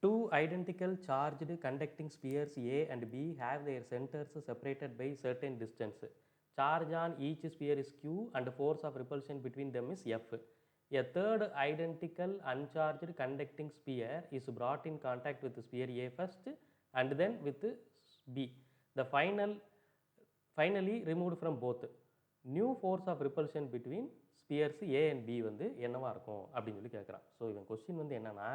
Two identical charged conducting spheres A and B have their centers separated by certain distance. Charge on each sphere is Q and force of repulsion between them is F. A third identical uncharged conducting sphere is brought in contact with sphere A first and then with B. The finally removed from both. New force of repulsion between spheres A and B வந்து என்னவா இருக்கும் அப்படின்னு சொல்லி கேட்குறான். So இவன் question வந்து என்னன்னா,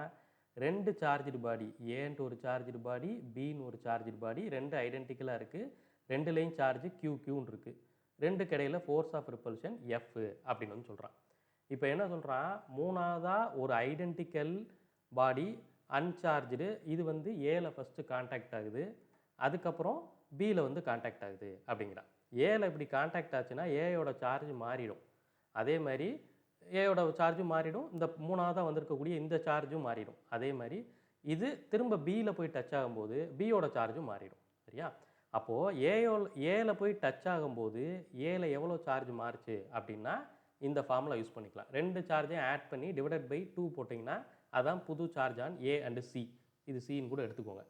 ரெண்டு சார்ஜ்டு பாடி ஏன்ட்டு ஒரு சார்ஜ்டு பாடி பின்னு ஒரு சார்ஜ்டு பாடி ரெண்டு ஐடென்டிக்கலாக இருக்குது, ரெண்டுலேயும் சார்ஜ் கியூன்னு இருக்குது, ரெண்டுக்கு இடையில ஃபோர்ஸ் ஆஃப் ரிப்பல்ஷன் எஃப் அப்படின்னு வந்து சொல்கிறான். இப்போ என்ன சொல்கிறான், மூணாவதாக ஒரு ஐடென்டிக்கல் பாடி அன்சார்ஜ்டு, இது வந்து ஏல ஃபஸ்ட்டு கான்டாக்ட் ஆகுது, அதுக்கப்புறம் பியில் வந்து கான்டாக்ட் ஆகுது அப்படிங்கிறான். ஏல இப்படி கான்டாக்ட் ஆச்சுன்னா ஏயோட சார்ஜ் மாறிடும், அதே மாதிரி ஏயோட சார்ஜும் மாறிடும், இந்த மூணாவதாக வந்திருக்கக்கூடிய இந்த சார்ஜும் மாறிடும். அதே மாதிரி இது திரும்ப பியில் போய் டச் ஆகும்போது பியோட சார்ஜும் மாறிடும். சரியா? அப்போது ஏல போய் டச் ஆகும்போது ஏல எவ்வளோ சார்ஜ் மாறுச்சு அப்படின்னா இந்த ஃபார்முலா யூஸ் பண்ணிக்கலாம். ரெண்டு சார்ஜையும் ஆட் பண்ணி டிவைடட் பை 2 போட்டிங்கன்னா அதான் புது charge on A and C. இது சின்னு கூட எடுத்துக்கோங்க.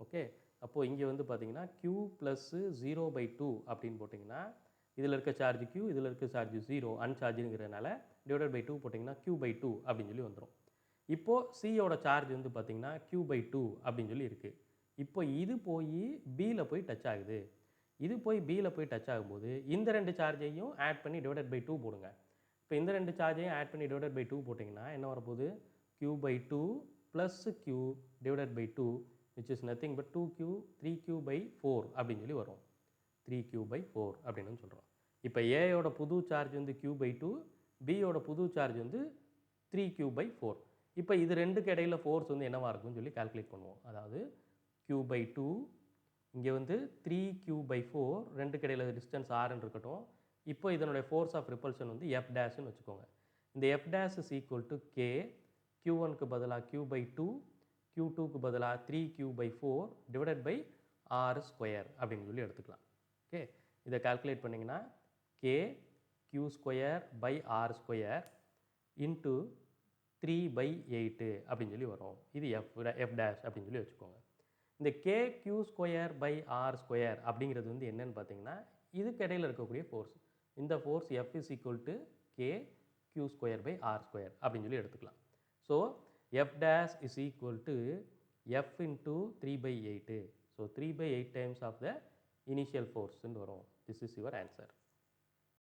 ஓகே, அப்போது இங்கே வந்து பார்த்தீங்கன்னா q + 0/2 அப்படின்னு போட்டிங்கன்னா இதில் இருக்க சார்ஜ் q, இதில் இருக்க சார்ஜ் 0 அன்சார்ஜுங்கிறதுனால டிவைடட் பை 2 போட்டிங்கன்னா q/2 அப்படின்னு சொல்லி வந்துடும். இப்போது சியோட சார்ஜ் வந்து பார்த்திங்கன்னா q/2 அப்படின்னு சொல்லி இருக்குது. இப்போ இது போய் பியில் போய் டச் ஆகுது, இது போய் பியில் போய் டச் ஆகும்போது இந்த ரெண்டு சார்ஜையும் ஆட் பண்ணி டிவைடட் பை 2 போடுங்க. இப்போ இந்த ரெண்டு சார்ஜையும் ஆட் பண்ணி டிவைடட் பை 2 போட்டிங்கன்னா என்ன வரப்போகுது, q/2 + q divided by 2 which is nothing but 2q 3q/4 அப்படின்னு சொல்லி வரும். 3q/4 அப்படின்னு சொல்கிறோம். இப்போ ஏயோட புது சார்ஜ் வந்து q/2, பியோட புது சார்ஜ் வந்து 3q/4. இப்போ இது ரெண்டுக்கு இடையில ஃபோர்ஸ் வந்து என்னவாக இருக்கும்னு சொல்லி கால்குலேட் பண்ணுவோம். அதாவது q/2 இங்கே வந்து 3q/4, ரெண்டுக்கு இடையில டிஸ்டன்ஸ் ஆர்ன்னு இருக்கட்டும். இப்போ இதனுடைய ஃபோர்ஸ் ஆஃப் ரிப்பல்ஷன் வந்து F டேஷ்னு வச்சுக்கோங்க. இந்த F dash is equal to K, q1க்கு பதிலாக q/2, q2க்கு பதிலாக 3q/4 டிவைடட் பை r² அப்படின்னு சொல்லி எடுத்துக்கலாம். ஓகே, இதை கால்குலேட் பண்ணிங்கன்னா K q²/r² இன்ட்டு 3/8 அப்படின்னு சொல்லி வரும். இது F டேஷ் அப்படின்னு சொல்லி வச்சுக்கோங்க. இந்த kq²/r² அப்படிங்கிறது வந்து என்னன்னு பார்த்தீங்கன்னா இதுக்கு இடையில் இருக்கக்கூடிய ஃபோர்ஸ். இந்த force F is equal to K q²/r² அப்படின்னு சொல்லி எடுத்துக்கலாம். So F dash is equal to F into 3/8. So 3/8 times of the initial ஃபோர்ஸ்ன்னு வரும். This is your answer.